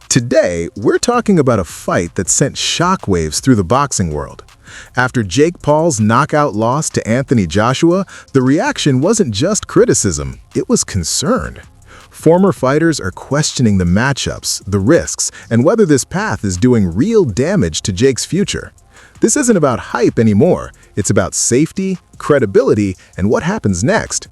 Today, we're talking about a fight that sent shockwaves through the boxing world. After Jake Paul's knockout loss to Anthony Joshua, the reaction wasn't just criticism, it was concern. Former fighters are questioning the matchups, the risks, and whether this path is doing real damage to Jake's future. This isn't about hype anymore, it's about safety, credibility, and what happens next.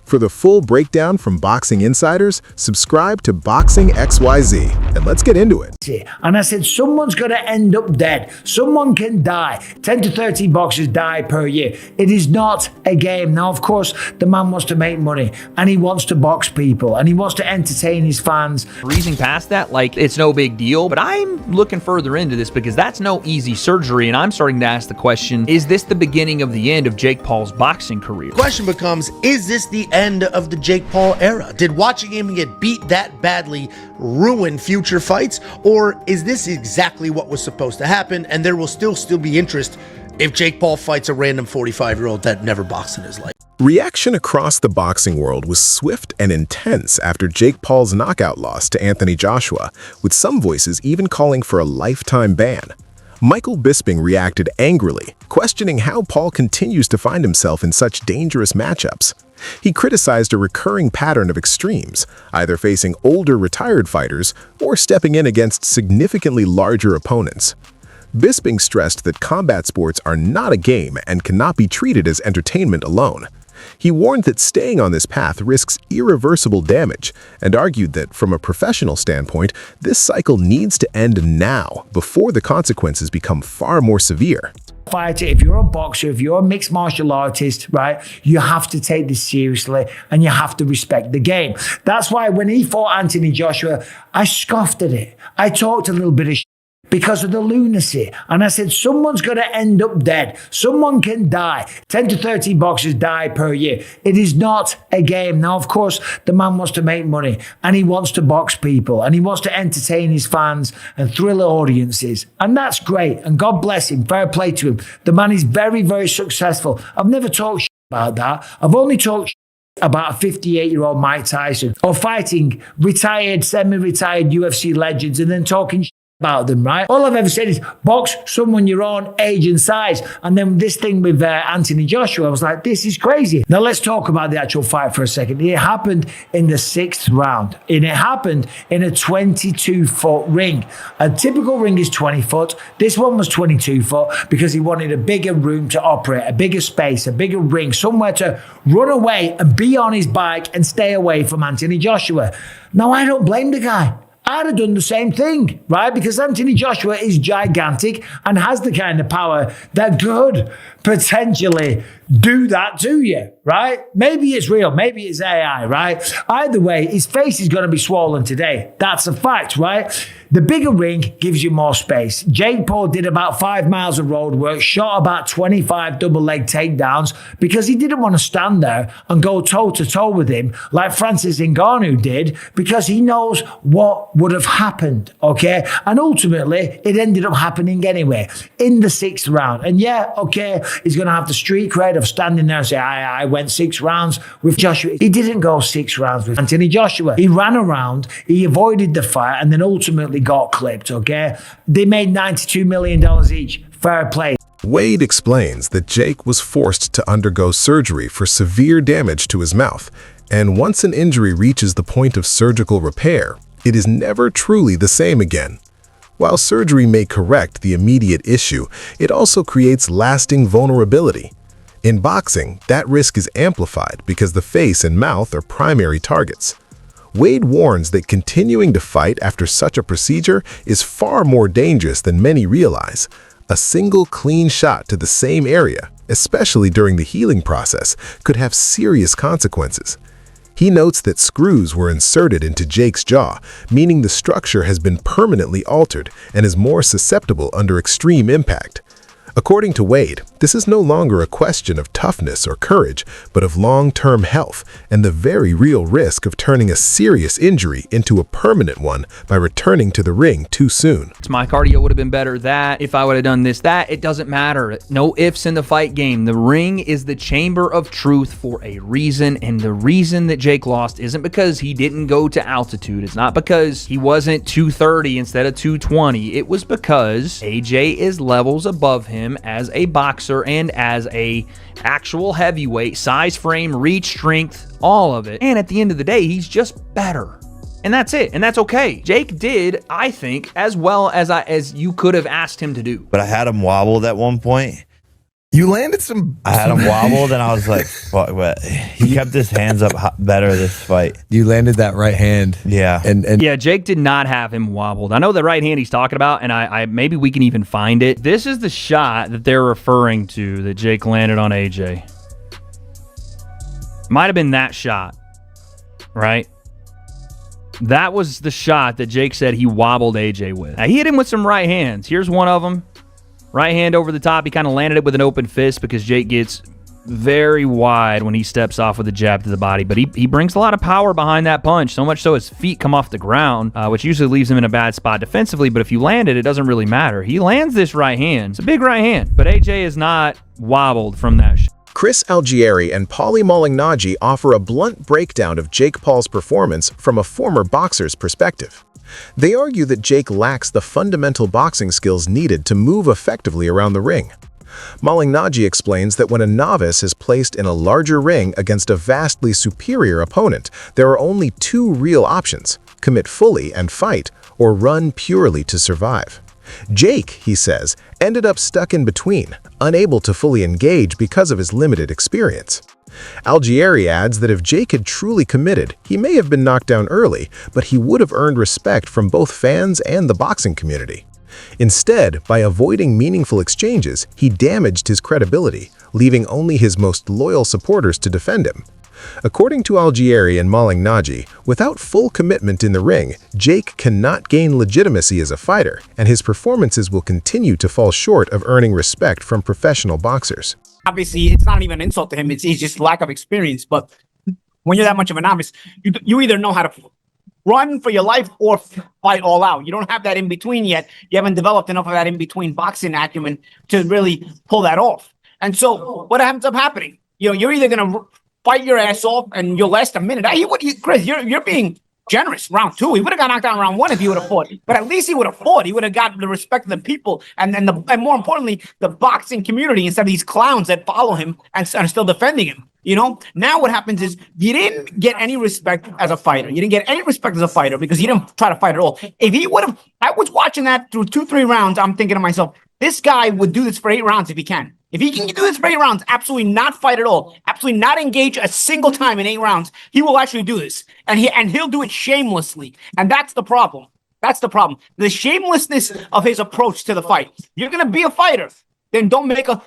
For the full breakdown from Boxing Insiders, subscribe to Boxing XYZ, and let's get into it. And I said, someone's going to end up dead. Someone can die. 10 to 13 boxers die per year. It is not a game. Now, of course, the man wants to make money, and he wants to box people, and he wants to entertain his fans. Breezing past that, like it's no big deal, but I'm looking further into this because that's no easy surgery, and I'm starting to ask the question, is this the beginning of the end of Jake Paul's boxing career? Question becomes, is this the end of the Jake Paul era? Did watching him get beat that badly ruin future fights, or is this exactly what was supposed to happen and there will still be interest if Jake Paul fights a random 45-year-old that never boxed in his life? Reaction across the boxing world was swift and intense after Jake Paul's knockout loss to Anthony Joshua, with some voices even calling for a lifetime ban. Michael Bisping reacted angrily, questioning how Paul continues to find himself in such dangerous matchups. He criticized a recurring pattern of extremes, either facing older retired fighters or stepping in against significantly larger opponents. Bisping stressed that combat sports are not a game and cannot be treated as entertainment alone. He warned that staying on this path risks irreversible damage and argued that, from a professional standpoint, this cycle needs to end now before the consequences become far more severe. Fighter, if you're a boxer, if you're a mixed martial artist, right, you have to take this seriously and you have to respect the game. That's why when he fought Anthony Joshua, I scoffed at it. I talked a little bit of because of the lunacy. And I said, someone's going to end up dead. Someone can die. 10 to 13 boxers die per year. It is not a game. Now, of course, the man wants to make money and he wants to box people and he wants to entertain his fans and thrill audiences. And that's great. And God bless him. Fair play to him. The man is very, very successful. I've never talked about that. I've only talked about a 58-year-old Mike Tyson or fighting retired, semi-retired UFC legends and then talking about them, right? All I've ever said is box someone your own age and size. And then this thing with Anthony Joshua, I was like, this is crazy. Now let's talk about the actual fight for a second. It happened in the 6th round, and it happened in a 22-foot ring. A typical ring is 20 foot. This one was 22 foot because he wanted a bigger room to operate, a bigger space, a bigger ring, somewhere to run away and be on his bike and stay away from Anthony Joshua. Now, I don't blame the guy. I'd have done the same thing, right? Because Anthony Joshua is gigantic and has the kind of power that could potentially do that to you, right? Maybe it's real, maybe it's AI, right? Either way, his face is going to be swollen today. That's a fact, right? The bigger ring gives you more space. Jake Paul did about 5 miles of road work, shot about 25 double leg takedowns because he didn't want to stand there and go toe to toe with him like Francis Ngannou did because he knows what would have happened, okay? And ultimately, it ended up happening anyway in the 6th round. And yeah, okay, he's going to have the street cred of standing there and say, I went 6 rounds with Joshua. He didn't go 6 rounds with Anthony Joshua. He ran around, he avoided the fight, and then ultimately got clipped, okay? They made $92 million each. Fair play. Wade explains that Jake was forced to undergo surgery for severe damage to his mouth, and once an injury reaches the point of surgical repair, it is never truly the same again. While surgery may correct the immediate issue, it also creates lasting vulnerability. In boxing, that risk is amplified because the face and mouth are primary targets. Wade warns that continuing to fight after such a procedure is far more dangerous than many realize. A single clean shot to the same area, especially during the healing process, could have serious consequences. He notes that screws were inserted into Jake's jaw, meaning the structure has been permanently altered and is more susceptible under extreme impact. According to Wade, this is no longer a question of toughness or courage, but of long-term health and the very real risk of turning a serious injury into a permanent one by returning to the ring too soon. My cardio would have been better. That, if I would have done this, that, it doesn't matter. No ifs in the fight game. The ring is the chamber of truth for a reason, and the reason that Jake lost isn't because he didn't go to altitude. It's not because he wasn't 230 instead of 220. It was because AJ is levels above him as a boxer and as a actual heavyweight, size, frame, reach, strength, all of it. And at the end of the day, he's just better. And that's it. And that's okay. Jake did, I think, as well as you could have asked him to do. But I had him wobbled at one point. You landed some. I had him wobbled, and I was like, fuck, but he kept his hands up better this fight. You landed that right hand. Yeah. And yeah, Jake did not have him wobbled. I know the right hand he's talking about, and I maybe we can even find it. This is the shot that they're referring to that Jake landed on AJ. Might have been that shot, right? That was the shot that Jake said he wobbled AJ with. Now, he hit him with some right hands. Here's one of them. Right hand over the top. He kind of landed it with an open fist because Jake gets very wide when he steps off with a jab to the body. But he brings a lot of power behind that punch, so much so his feet come off the ground, which usually leaves him in a bad spot defensively. But if you land it, it doesn't really matter. He lands this right hand. It's a big right hand. But AJ is not wobbled from that shot. Chris Algieri and Paulie Malignaggi offer a blunt breakdown of Jake Paul's performance from a former boxer's perspective. They argue that Jake lacks the fundamental boxing skills needed to move effectively around the ring. Malignaggi explains that when a novice is placed in a larger ring against a vastly superior opponent, there are only two real options: commit fully and fight, or run purely to survive. Jake, he says, ended up stuck in between, unable to fully engage because of his limited experience. Algieri adds that if Jake had truly committed, he may have been knocked down early, but he would have earned respect from both fans and the boxing community. Instead, by avoiding meaningful exchanges, he damaged his credibility, leaving only his most loyal supporters to defend him. According to Algieri and Malignaggi, without full commitment in the ring, Jake cannot gain legitimacy as a fighter, and his performances will continue to fall short of earning respect from professional boxers. Obviously, it's not even an insult to him. It's just lack of experience. But when you're that much of a novice, you either know how to run for your life or fight all out. You don't have that in between yet. You haven't developed enough of that in between boxing acumen to really pull that off. And so what ends up happening? You're either going to fight your ass off and you'll last a minute. Chris, you're being generous. Round two, he would have got knocked down round one if he would have fought. But at least he would have fought. He would have got the respect of the people and more importantly, the boxing community instead of these clowns that follow him and are still defending him. Now what happens is you didn't get any respect as a fighter. You didn't get any respect as a fighter because you didn't try to fight at all. If he would have, I was watching that through 2-3 rounds. I'm thinking to myself, this guy would do this for 8 rounds if he can. If he can do this for 8 rounds, absolutely not fight at all, absolutely not engage a single time in 8 rounds, he will actually do this. And he'll do it shamelessly. And that's the problem. That's the problem. The shamelessness of his approach to the fight. You're gonna be a fighter, then don't make an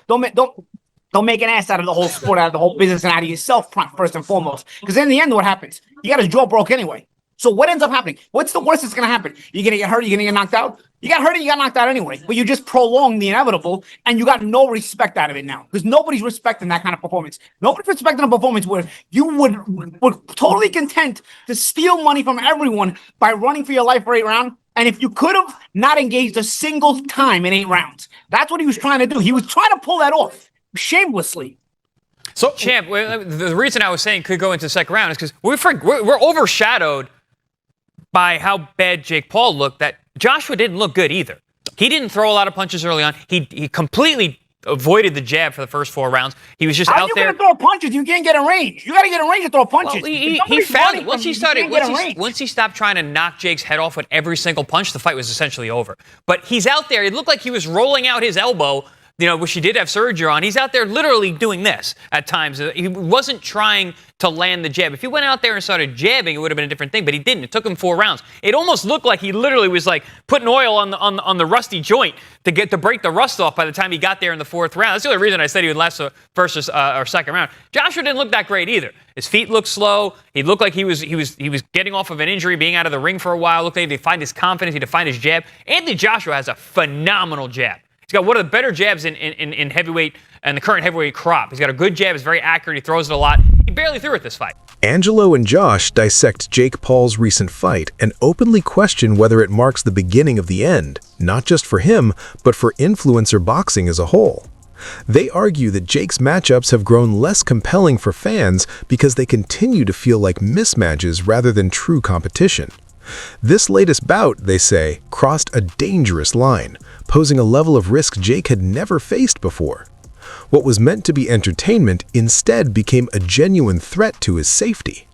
ass out of the whole sport, out of the whole business, and out of yourself first and foremost. Because in the end, what happens? You got his jaw broke anyway. So what ends up happening? What's the worst that's going to happen? You're going to get hurt? You're going to get knocked out? You got hurt and you got knocked out anyway. But you just prolonged the inevitable, and you got no respect out of it now. Because nobody's respecting that kind of performance. Nobody's respecting a performance where you were totally content to steal money from everyone by running for your life for 8 rounds. And if you could have not engaged a single time in 8 rounds, that's what he was trying to do. He was trying to pull that off shamelessly. So, Champ, the reason I was saying could go into the second round is because we're overshadowed by how bad Jake Paul looked, that Joshua didn't look good either. He didn't throw a lot of punches early on. He completely avoided the jab for the first 4 rounds. He was just out there. How are you going to throw punches? You can't get in range. You got to get in range to throw punches. Well, he found it. Once he stopped trying to knock Jake's head off with every single punch, the fight was essentially over. But he's out there. It looked like he was rolling out his elbow, which he did have surgery on. He's out there literally doing this at times. He wasn't trying to land the jab. If he went out there and started jabbing, it would have been a different thing, but he didn't. It took him 4 rounds. It almost looked like he literally was like putting oil on the rusty joint to break the rust off by the time he got there in the 4th round. That's the only reason I said he would last the first or second round. Joshua didn't look that great either. His feet looked slow. He looked like he was getting off of an injury, being out of the ring for a while. Looked like he had to find his confidence, he had to find his jab. Anthony Joshua has a phenomenal jab. He's got one of the better jabs in heavyweight and the current heavyweight crop. He's got a good jab. It's very accurate. He throws it a lot. He barely threw it this fight. Angelo and Josh dissect Jake Paul's recent fight and openly question whether it marks the beginning of the end, not just for him, but for influencer boxing as a whole. They argue that Jake's matchups have grown less compelling for fans because they continue to feel like mismatches rather than true competition. This latest bout, they say, crossed a dangerous line, posing a level of risk Jake had never faced before. What was meant to be entertainment instead became a genuine threat to his safety.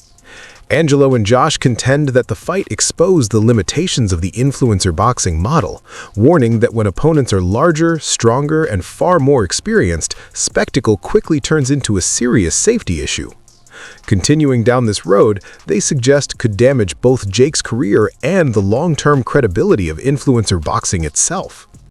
Angelo and Josh contend that the fight exposed the limitations of the influencer boxing model, warning that when opponents are larger, stronger, and far more experienced, spectacle quickly turns into a serious safety issue. Continuing down this road, they suggest could damage both Jake's career and the long-term credibility of influencer boxing itself.